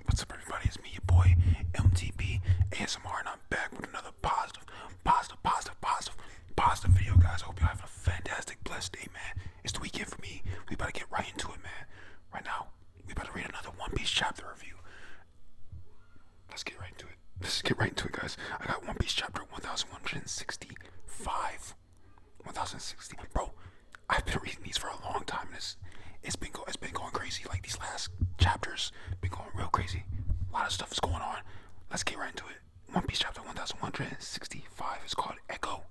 What's up, everybody? It's me, your boy, MTB ASMR, and I'm back with another positive video, guys. I hope you're having a fantastic, blessed day, man. It's the weekend for me. We about to get right into it, man. Right now, we about to read another One Piece chapter review. Let's get right into it. Guys. I got One Piece chapter 1165. 1060. Bro, I've been reading these for a long time, and it's been going crazy. Like, these last chapters been going real crazy. A lot of stuff is going on. Let's get right into it. One Piece chapter 1165 is called Echo.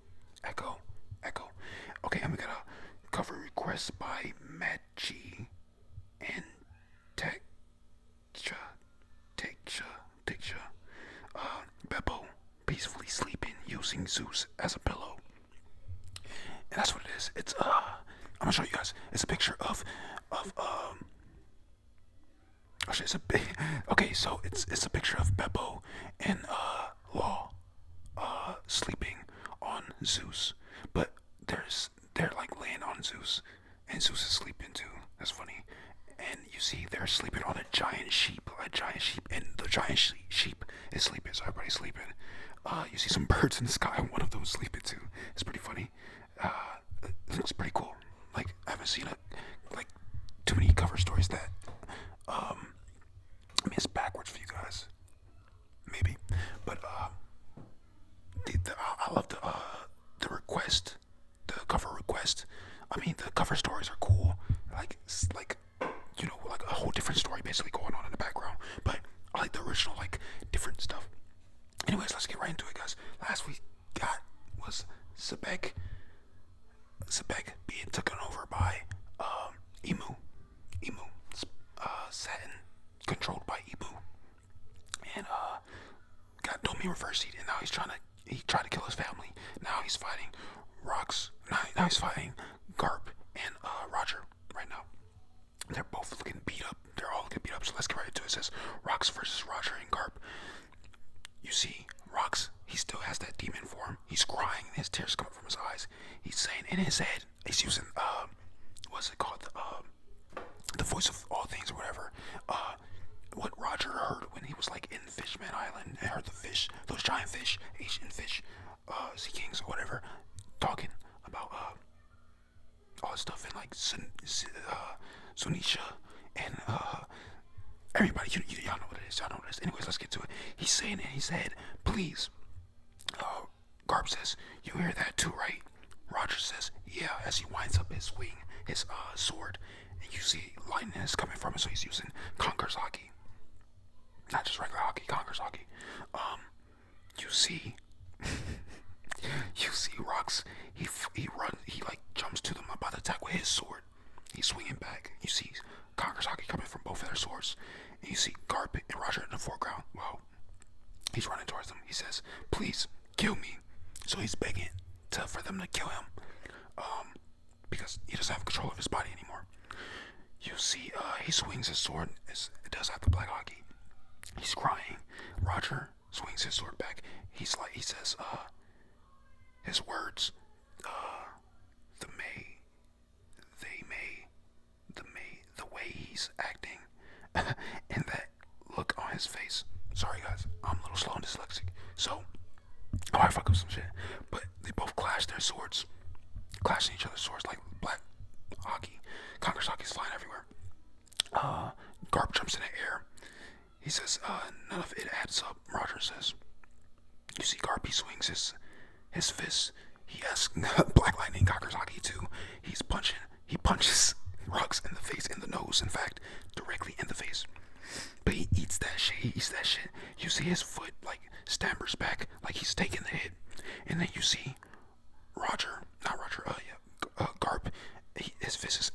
Okay, and we got a cover request by Machi and Teksha. Beppo peacefully sleeping using Zeus as a pillow. And that's what it is. It's I'm gonna show you guys. It's a picture of okay, so it's a picture of Beppo and Law sleeping on Zeus, but they're like laying on Zeus, and Zeus is sleeping too. That's funny. And you see they're sleeping on a giant sheep, and the giant sheep is sleeping, so everybody's sleeping. You see some birds in the sky, and one of them is sleeping too. It's pretty funny. It looks pretty cool. Like, I haven't seen like too many cover stories that I mean, it's backwards for you guys, maybe, but I love the request, the cover request. I mean, the cover stories are cool, like you know, like a whole different story basically going on in the background. But I like the original, like, different stuff. Anyways, let's get right into it, guys. Last we got was Sebek being taken over by Emu, Satin, controlled by Ibu, and got Domi reversed, and now he tried to kill his family. Now he's fighting Rocks. Now he's fighting Garp and Roger right now. They're both looking beat up. They're all looking beat up. So let's get right into it. It says Rocks versus Roger and Garp. You see, Rocks, he still has that demon form. He's crying, and his tears coming from his eyes. He's saying in his head, he's using what's it called? The voice of all things or whatever. What Roger heard when he was like in Fishman Island and heard the fish, those giant fish, Asian fish, sea kings or whatever, talking about all this stuff, and like Sunisha and everybody. Y'all know what it is. Anyways, let's get to it. He's saying in his head, please. Garp says, you hear that too, right? Roger says, yeah, as he winds up his wing, his sword, and you see lightning is coming from it, so he's using Conqueror's Haki. Not just regular hockey, Conqueror's Haki. You see, Rocks. He like jumps to them about to attack with his sword. He's swinging back. You see Conqueror's Haki coming from both of their swords, and you see Garp and Roger in the foreground. Wow, he's running towards them. He says, "Please kill me." So he's begging for them to kill him, because he doesn't have control of his body anymore. You see, he swings his sword. It does have the black hockey. He's crying. Roger swings his sword back. He says, his words, the way he's acting, and that look on his face. Sorry, guys, I'm a little slow and dyslexic, so I might fuck up some shit. But they both clash their swords, clashing each other's swords like black hockey. Conqueror's Haki is flying everywhere. Garp jumps in the air. He says, none of it adds up, Roger says. You see Garp, he swings his fist. He has Black Lightning, Conqueror's Haki too. He punches Rocks in the face, in the nose, in fact, directly in the face. But he eats that shit. You see his foot, like, stampers back, like he's taking the hit. And then you see Garp, his fist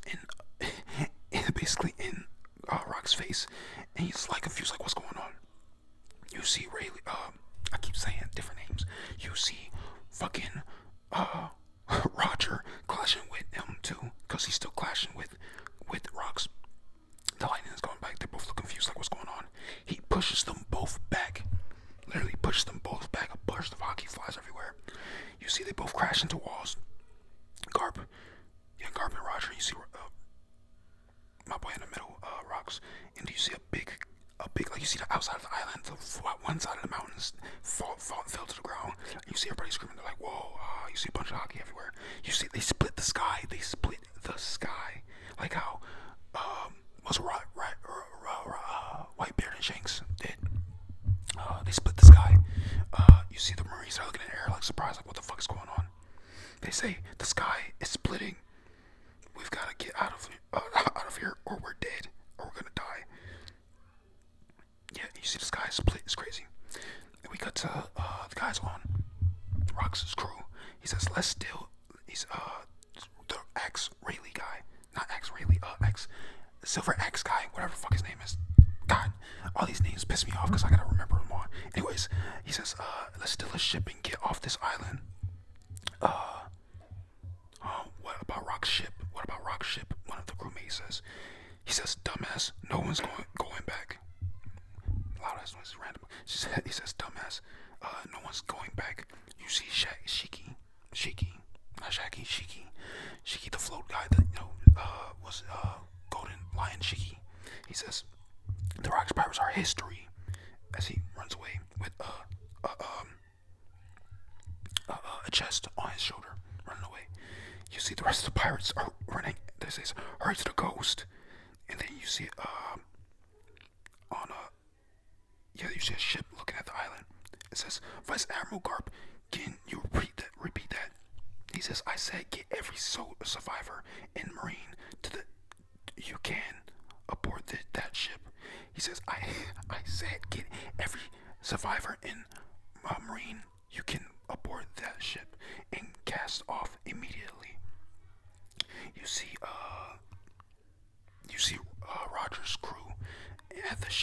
is basically in Rock's face, and he's like confused, like, what's going on? You see Rayleigh, I keep saying different names. You see fucking Roger clashing with him too, because he's still clashing with Rocks. The lightning is going back. They both look confused, like, what's going on? He pushes them both back. Literally pushes them both back. A burst of hockey flies everywhere. You see they both crash into walls. Garp and Roger. You see my boy in the middle, Rocks, and you see a big, like, you see the outside of the island. One side of the mountains fell to the ground. You see everybody screaming. They're like, "Whoa!" You see a bunch of hockey everywhere. You see they split the sky. They split the sky, like how was Whitebeard and Shanks did. They split the sky. You see the Marines are looking in the air like surprised, like what the fuck is going on? They say the sky is splitting. We've got to get out of here, or we're dead, or we're gonna die. Yeah, you see the sky split. It's crazy. And we cut to the guys on Rox's crew. He says, "Let's steal." He's the Axe Rayleigh guy, not Axe Rayleigh, Axe Silver Axe guy, whatever the fuck his name is. God, all these names piss me off because I gotta remember them all. Anyways, he says, "Let's steal a ship and get off this island." What about Rock's ship? What about Rock's ship? One of the crewmates says. He says, "Dumbass, no one's going back." Loud ass noise, random. He says, "Dumbass, no one's going back." You see Shiki, not Shaggy, Shiki, the float guy that was Golden Lion Shiki. He says, "The Rock's pirates are history," as he runs away with a chest on his shoulder, running away. You see the rest of the pirates are running. This says, "Hurry to the coast," and then you see you see a ship looking at the island. It says, "Vice Admiral Garp, can you repeat that?" He says, "I said get every survivor and Marine you can aboard that ship." He says, I said get every survivor and Marine you can aboard that ship and cast off immediately." You see Roger's crew at his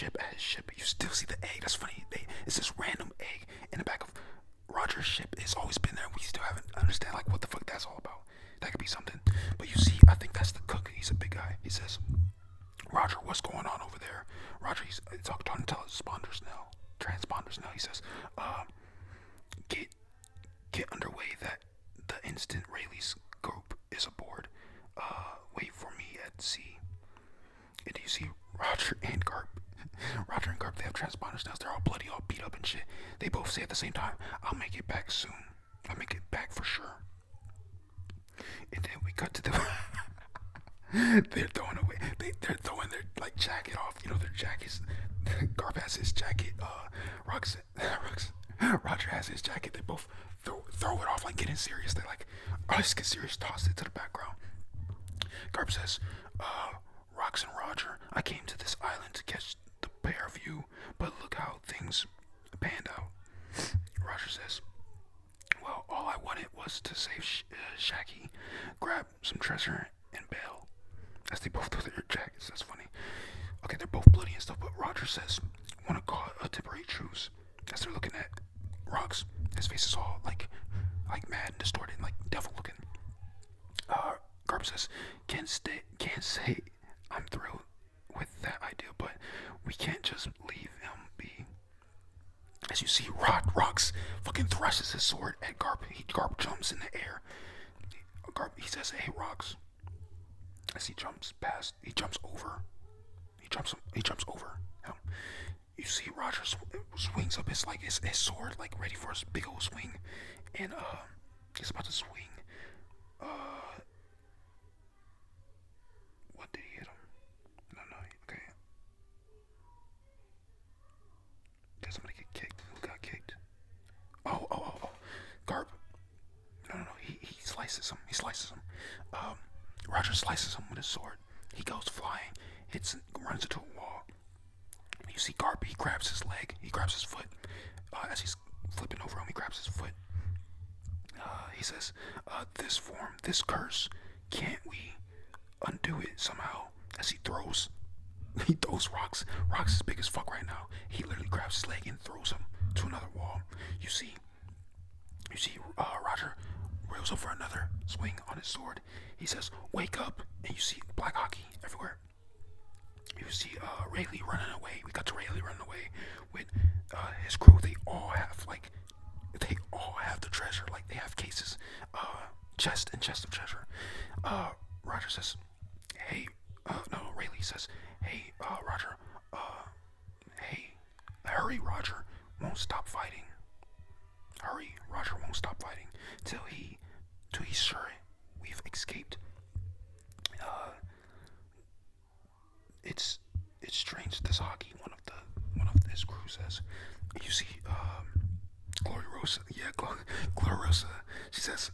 ship. You still see the egg. That's funny. It's this random egg in the back of Roger's ship. It's always been there. We still haven't understand like what the fuck that's all about. That could be something. But you see, I think that's the cook. He's a big guy. He says, "Roger, what's going on over there?" Roger, he's talking to transponders now. He says, get underway. That the instant Rayleigh's group is aboard. Wait for me at sea." And you see Roger and Garp, they have transponders now. They're all bloody, all beat up and shit. They both say at the same time, "I'll make it back soon. I'll make it back for sure." And then we cut to the they're throwing their like jacket off. You know, their jackets. Garp has his jacket. Roger has his jacket. They both throw it off like getting serious. They're like, "Oh, let's get serious." Toss it to the background. Garp says, "Rox and Roger, I came to this island to catch the pair of you, but look how things panned out." Roger says, "Well, all I wanted was to save Shaggy, grab some treasure, and bail." As they both throw their jackets. That's funny. Okay, they're both bloody and stuff, but Roger says, "Want to call a temporary truce." As they're looking at Rox, his face is all like mad and distorted, like devil looking. Garp says, can't say I'm thrilled with that idea, but we can't just leave him be." As you see, Rox fucking thrushes his sword at Garp. Garp jumps in the air. He says, "Hey, Rox." As he jumps over him. You see Roger swings up his sword, like ready for his big old swing, and he's about to swing. What did he hit him? No, okay. Did somebody get kicked? Who got kicked? Oh. Garp. No. He slices him. Roger slices him with his sword. He goes flying, runs into a wall. You see Garp, he grabs his leg, he grabs his foot. As he's flipping over him, he grabs his foot. He says, this curse, can't we undo it somehow?" As he throws Rox. Rox is big as fuck right now. He literally grabs his leg and throws him to another wall. You see Roger reels over another swing on his sword. He says, "Wake up," and you see black hockey everywhere. You see Rayleigh running away. We got to Rayleigh running away with his crew. They all have the treasure. Like they have cases, chest of treasure. Roger says, "Hey," no, Rayleigh says, "Hey, Roger, hey, hurry, Roger won't stop fighting. Hurry, Roger won't stop fighting till he's sure we've escaped. Uh, it's strange. This hockey, one of his crew says. You see, Gloria Rosa, yeah, Gloria Rosa. She says,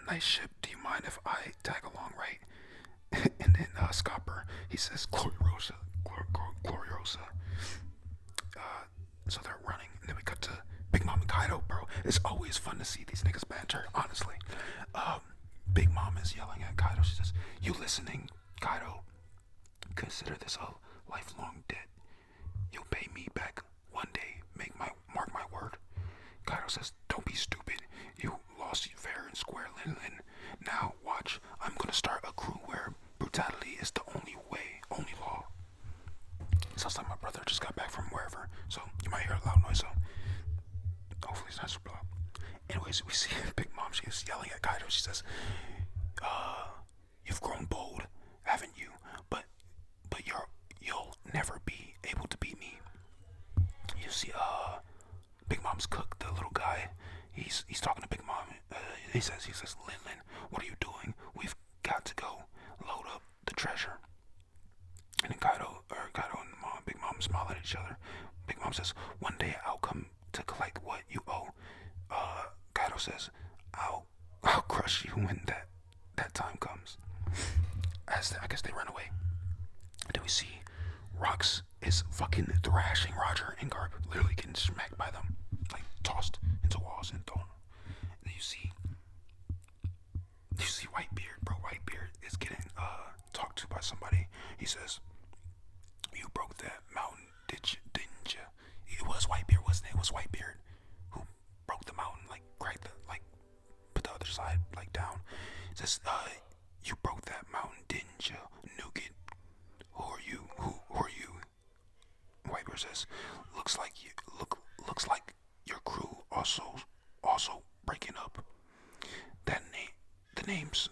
"Nice ship. Do you mind if I tag along, right?" And then Scopper, he says, "Gloria Rosa, Gloria Rosa." So they're running, and then we cut to Big Mom and Kaido, bro. It's always fun to see these niggas banter, honestly. Big Mom is yelling at Kaido. She says, "You listening, Kaido? Consider this a lifelong debt. You'll pay me back one day. Mark my word." Kaido says, "Don't be stupid. You lost fair and square, Lin Lin. Now watch. I'm gonna start a crew where brutality is the only way, only law." Sounds like my brother just got back from wherever, so you might hear a loud noise. So hopefully it's not super loud. Anyways, we see Big Mom. She is yelling at Kaido. She says, "You've grown bold, haven't you? But you'll never be able to beat me." You see, Big Mom's cook, the little guy. He's talking to Big Mom. He says, "Lin Lin, what are you doing? We've got to go load up the treasure." And then Kaido and Big Mom smile at each other. Big Mom says, "One day I'll come to collect what you owe." Kaido says, I'll crush you when that time comes." I guess they run away. And then we see Rocks is fucking thrashing Roger and Garp, literally getting smacked by them, like tossed into walls and thrown. And then you see Whitebeard, bro. Whitebeard is getting talked to by somebody. He says, "You broke that mountain, didn't you?" It was Whitebeard, wasn't it? It was Whitebeard who broke the mountain, like cracked put the other side like down. It says, "You broke that mountain, didn't you, Nougat? Who are you? Who are you?" Whitebeard says, looks like your crew also breaking up. The name's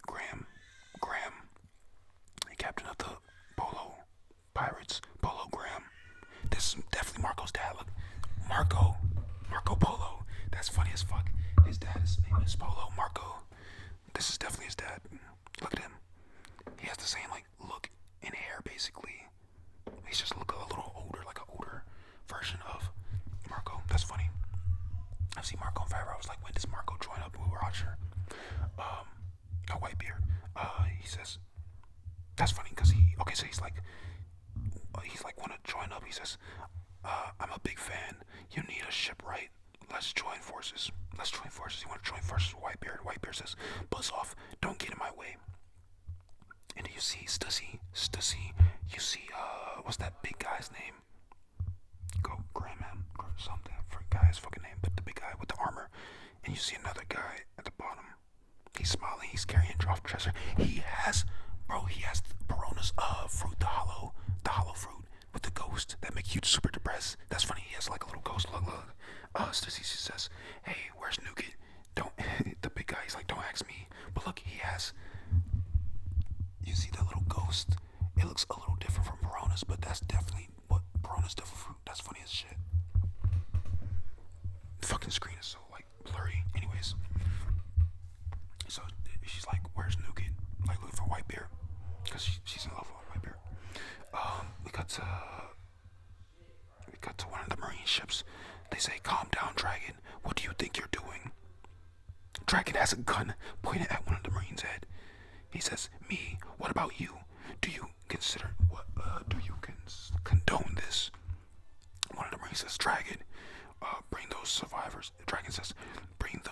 Graham, captain of the Polo Pirates, Polo Graham. This is definitely Marco's dad. Look, Marco Polo. That's funny as fuck. His dad's name is Polo Marco. This is definitely his dad. Look at him. He has the same like look and hair basically. He's just look a little older, like an older version of Marco. That's funny. I've seen Marco and Favreau. I was like, when does Marco join up with Roger? Whitebeard. He says, that's funny because so he's like want to join up. He says, "I'm a big fan. You need a ship, right? Let's join forces. You want to join forces with Whitebeard?" Whitebeard says, "Buzz off. Don't get in my way." And then you see Stussy. You see, what's that big guy's name? Go Graham or something. I forgot his fucking name, but the big guy with the armor. And you see another guy at the bottom. He's smiling. He's carrying drop treasure. He has Perona's fruit, the hollow fruit with the ghost that make you super depressed. That's funny. He has like a little ghost. Look. Stussy says, "Hey, where's Nougat? Don't." The big guy. He's like, "Don't ask me." But look, he has. You see the little ghost? It looks a little different from Perona's, but that's definitely what Perona's different fruit. That's funny as shit. The fucking screen is so like blurry. Anyways, so she's like, "Where's Nougat?" Like looking for Whitebeard because she's in love with Whitebeard. We got to one of the marine ships. They say, "Calm down, Dragon. What do you think you're doing?" Dragon has a gun pointed at one of the marines' head. He says, "Me, what about you? Do you condone this?" One of the marines says, "Dragon, bring those survivors." Dragon says, bring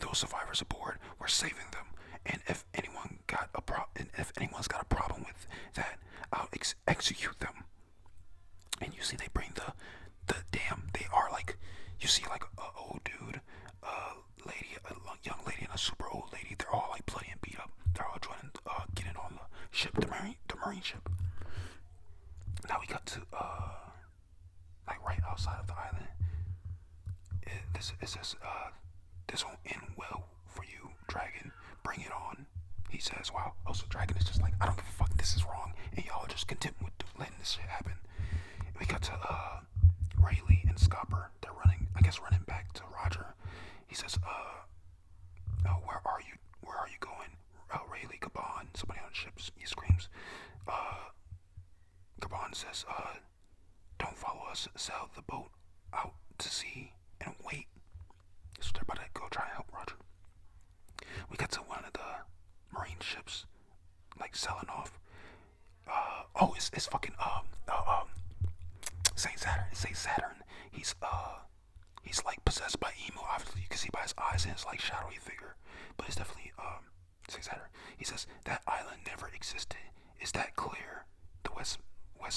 those survivors aboard. We're saving them. And if anyone's got a problem with that, I'll execute them." And you see they bring the they are like, you see like a old dude, lady, a young lady, and a super old lady. They're all like bloody and beat up. They're all trying to get in on the ship, the marine ship. Now we got to like right outside of the island. This says, "This won't end well for you, Dragon. Bring it on." He says, "Wow." Also, Dragon is just like, "I don't give a fuck. This is wrong, and y'all are just content with letting this shit happen." We got to Rayleigh and Scopper. They're running, I guess, running back to Roger. He says, oh, where are you? Where are you going? Rayleigh, Gabon. Somebody on ships. He screams. Gabon says, don't follow us. Sail the boat out to sea and wait. So they're about to go try and help Roger. We got to one of the marine ships, like selling off. Oh, it's fucking Saint Saturn. Saint Saturn. He's like possessed by emo. Obviously, you can see by his eyes and his like shadowy figure, but it's definitely Saint Saturn. He says that island never existed. Is that clear? The West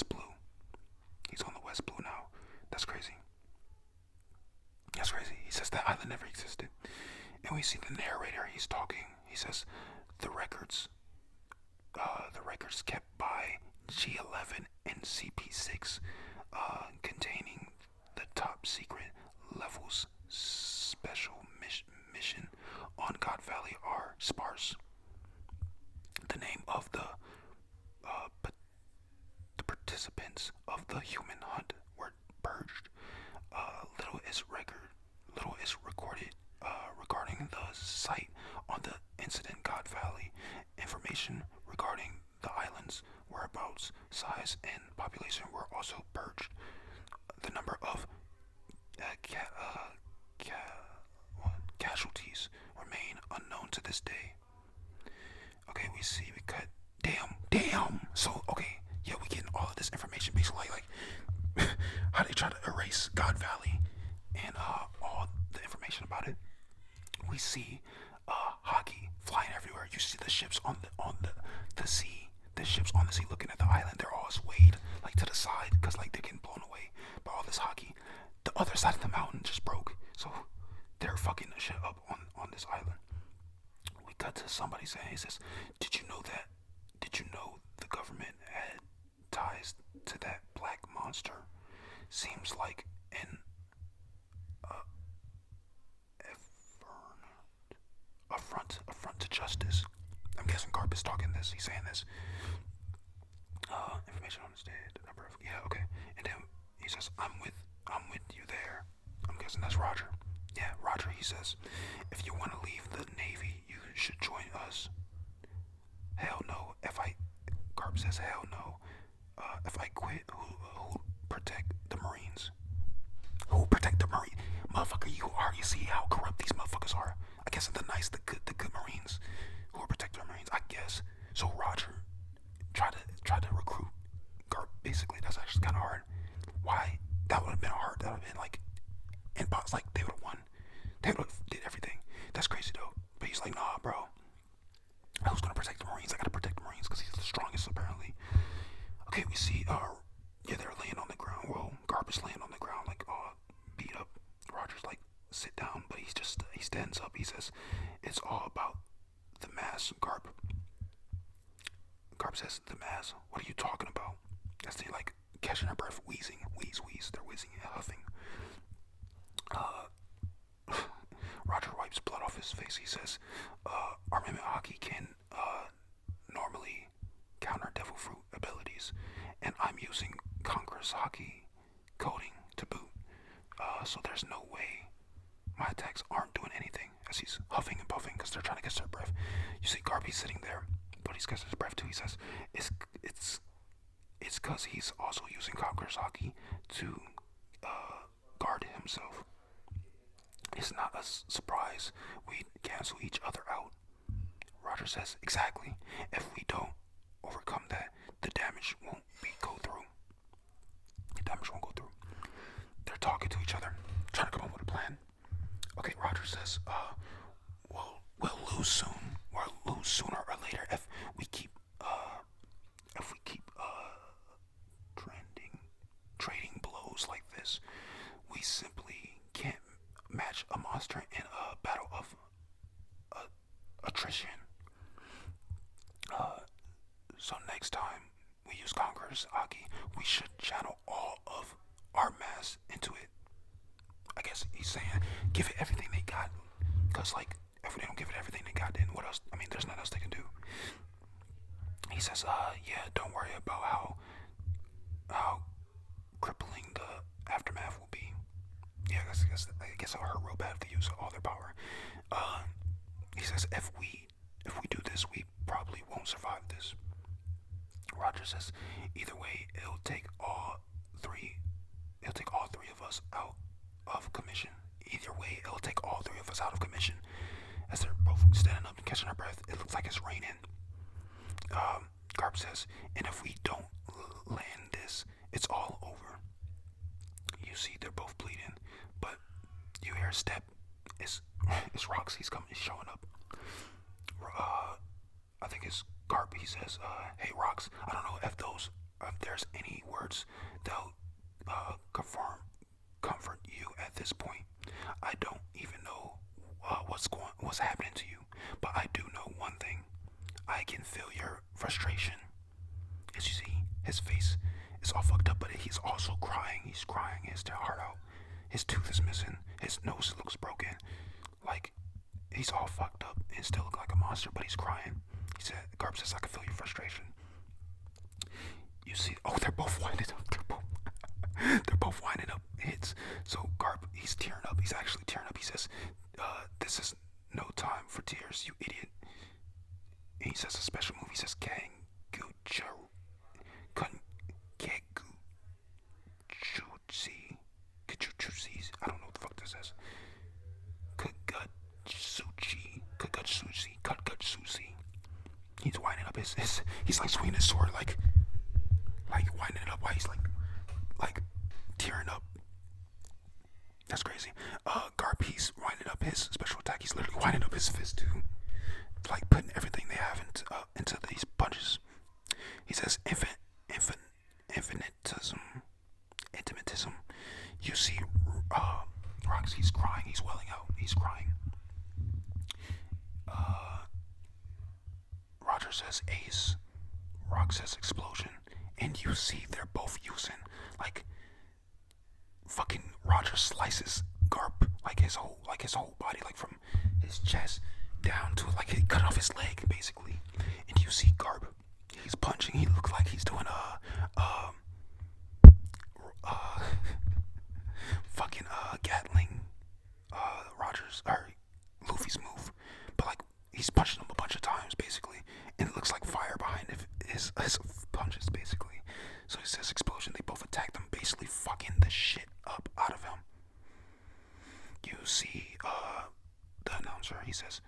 Blue. He's on the West Blue now. That's crazy. That's crazy. He says that island never existed, and we see the narrator. He's talking. He says the records kept by G11 and CP6, containing the top secret levels special mission on God Valley are sparse. The name of the participants of the human hunt were purged. Little is recorded regarding the site on the incident God Valley. Information regarding the island's whereabouts, size, and population were also purged. The number of casualties remain unknown to this day. Okay, we cut. Damn. So, okay, yeah, we getting all of this information basically like how they try to erase God Valley and all the information about it. We see hockey flying everywhere. You see the ships on the sea. The ships on the sea looking at the island. They're all swayed like to the side because like they're getting blown away by all this hockey. The other side of the mountain just broke, so they're fucking the shit up on this island. We cut to somebody saying, he says, Did you know the government had ties to that black monster? Seems like an affront to justice. I'm guessing Garp is talking this. He's saying this. Information on the state, the number of okay. And then he says, I'm with you there. I'm guessing that's Roger. Yeah, Roger. He says, if you want to leave the Navy, you should join us. Hell no. Garp says, hell no. If I quit, who'll protect the Marines? Who'll protect the Marine? Motherfucker, you see how corrupt these motherfuckers are. I guess the good Marines who will protect the Marines, I guess. So Roger tried to recruit Garp. Basically, that's actually kind of hard. Why? That would have been hard. That would have been like, in bots, like they would have won. They would have did everything. That's crazy though. But he's like, nah, bro. Who's gonna protect the Marines? I gotta protect the Marines because he's the strongest apparently. Okay, we see. They're laying on the ground. Well, Garp is laying on the ground, like beat up. Roger's like, sit down, but he stands up. He says, it's all about the mass, Garp. Garp says, the mass? What are you talking about? As they like catching their breath, wheezing. They're wheezing and huffing. Roger wipes blood off his face. He says, Armament Hockey can normally counter Devil Fruit abilities, and I'm using Conqueror's Hockey coding to boot. So there's no way my attacks aren't doing anything. As he's huffing and puffing because they're trying to catch their breath. You see Garp sitting there, but he's catching his breath too. He says, it's because he's also using Conqueror's Hockey to guard himself. It's not a surprise we cancel each other out. Roger says, exactly. If we don't overcome that, the damage won't go through. They're talking to each other, trying to come up with a plan. Okay, Roger says, we'll lose soon. We'll lose sooner or later if we keep trading blows like this. We simply can't match a monster in a battle of attrition. So next time we use Conqueror's Hockey, we should channel all of our mass into it. I guess he's saying give it everything they got, because like if they don't give it everything they got, then what else? I mean, there's nothing else they can do. He says, yeah, don't worry about how crippling the aftermath will be. Yeah, I guess it'll hurt real bad if they use all their power. Uh, he says if we do this, we probably won't survive this. Roger says either way, it'll take all three of us out of commission. Either way, it'll take all three of us out of commission. As they're both standing up and catching their breath, it looks like it's raining. Garp says, and if we don't land this, it's all over. You see, they're both bleeding, but you hear a step. It's Rox. He's showing up. I think it's Garp. He says, "Hey, Rox. I don't know if there's any words that'll comfort you at this point. I don't even know what's happening to you, but I do know one thing. I can feel your frustration. As you see, his face is all fucked up, but he's also crying. He's crying his heart out. His tooth is missing. His nose looks broken. Like, he's all fucked up and still look like a monster, but he's crying. Garp says, I can feel your frustration. You see, they're both winding up. They're both winding up hits. So Garp, he's tearing up. He's actually tearing up. He says, this is no time for tears, you idiot. And he says a special move. He says, I don't know what the fuck this says. Kagutsuchi. He's winding up he's like swinging his sword, like winding it up while he's like tearing up. That's crazy. Garp, he's winding up his special attack. He's literally winding up his fist too, like putting everything they have into these punches. He says, intimatism. You see, Rox, he's crying. He's welling out. He's crying. Roger says ace. Rox says explosion. And you see they're both using, like, fucking Roger slices Garp, like his whole body, like from his chest down to, like, he cut off his leg, basically. And you see Garp, he's punching. He looks like he's doing fucking Gatling, Rogers or Luffy's move, but like he's punching him a bunch of times, basically, and it looks like fire behind his punches, basically. So he says explosion. They both attack them, basically fucking the shit up out of him. You see, the announcer, he says,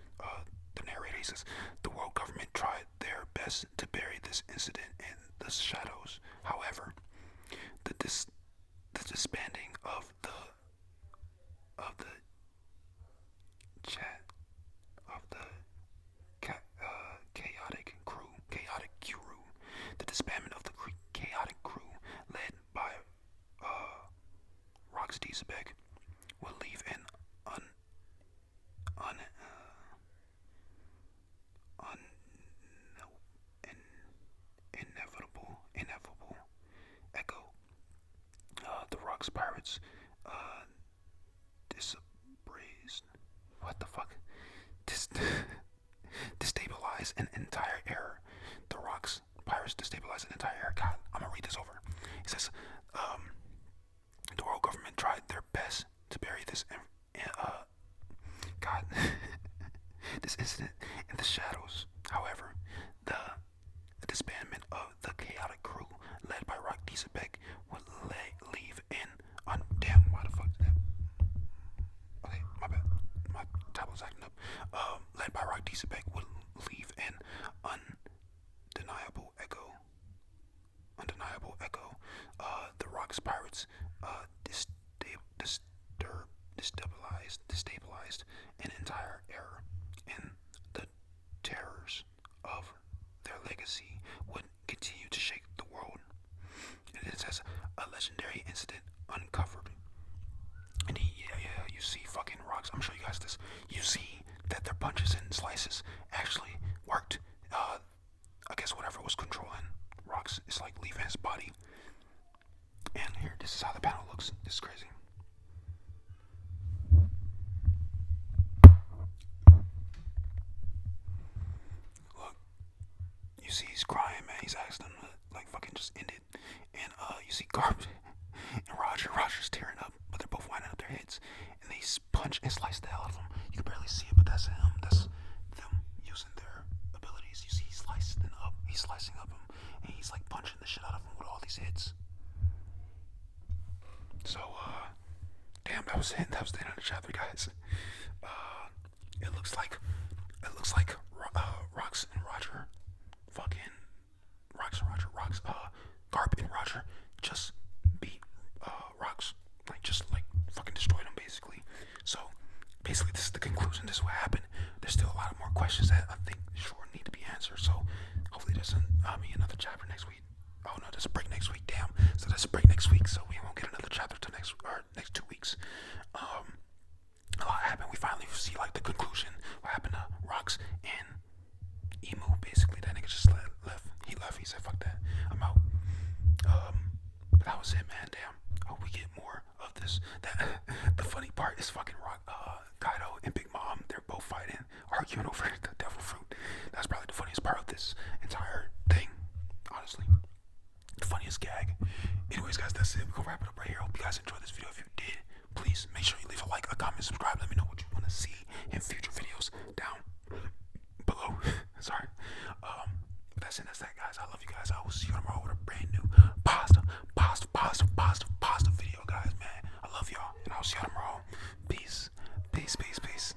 the narrator, he says, the world government tried their best to bury this incident in the shadows. However, the disbanding of the chaotic crew, led by Rox Diesebek, will leave an inevitable echo. The Rox pirates destabilize an entire era. The Rox pirates destabilize an entire era. God, I'm gonna read this over. He says, the world government tried their best to bury this this incident in the shadows. However, the disbandment of the chaotic crew led by Rox Diesebek would leave an damn, why the fuck did that? Okay, my bad. My tablet's acting up. Led by Rox Diesebek would leave an undeniable echo. The Rox pirates destabilized an entire era, and the terrors of their legacy would continue to shake the world. And it says a legendary incident uncovered. And you see fucking Rox. I'm gonna show you guys this. You see that their punches and slices actually worked. I guess whatever was controlling Rox is like leaving his body. And here, this is how the panel looks. This is crazy. Look, you see he's crying, man. He's asking him to like fucking just end it. And you see Garp, Roger's tearing up, but they're both winding up their heads, and they punch and slice the hell out of him. You can barely see it, but that's him. That's them using their abilities. You see, he's slicing up him, and he's like punching the shit out of him with all these hits. So, damn, that was it. That was the end of the chapter, guys. It looks like Rox and Roger, Garp and Roger just beat Rox, like fucking destroyed him basically. So basically, this is the conclusion. This is what happened. There's still a lot of more questions that I think sure need to be answered. So hopefully there's be another chapter next week. Oh no, there's a break next week. Damn. So there's a break next week. So we won't get another chapter till next 2 weeks. A lot happened. We finally see like the conclusion. What happened to Rox and Emu? Basically, that nigga just left. He left. He said, "Fuck that. I'm out." But that was it, man. Damn. Hope we get more of this. The funny part is fucking Kaido and Big Mom. They're both fighting, arguing over the devil fruit. That's probably the funniest part of this entire thing. Honestly, the funniest gag. Anyways, guys, that's it. We're gonna wrap it up right here. Hope you guys enjoyed this video. If you did, please make sure you leave a like, a comment, subscribe. Let me know what you want to see in future videos down below. Sorry. That's it. That's that, guys. I love you guys. I will see you tomorrow with a brand new positive video, guys, man. I love y'all, and I'll see y'all tomorrow. Peace. Peace, peace, peace.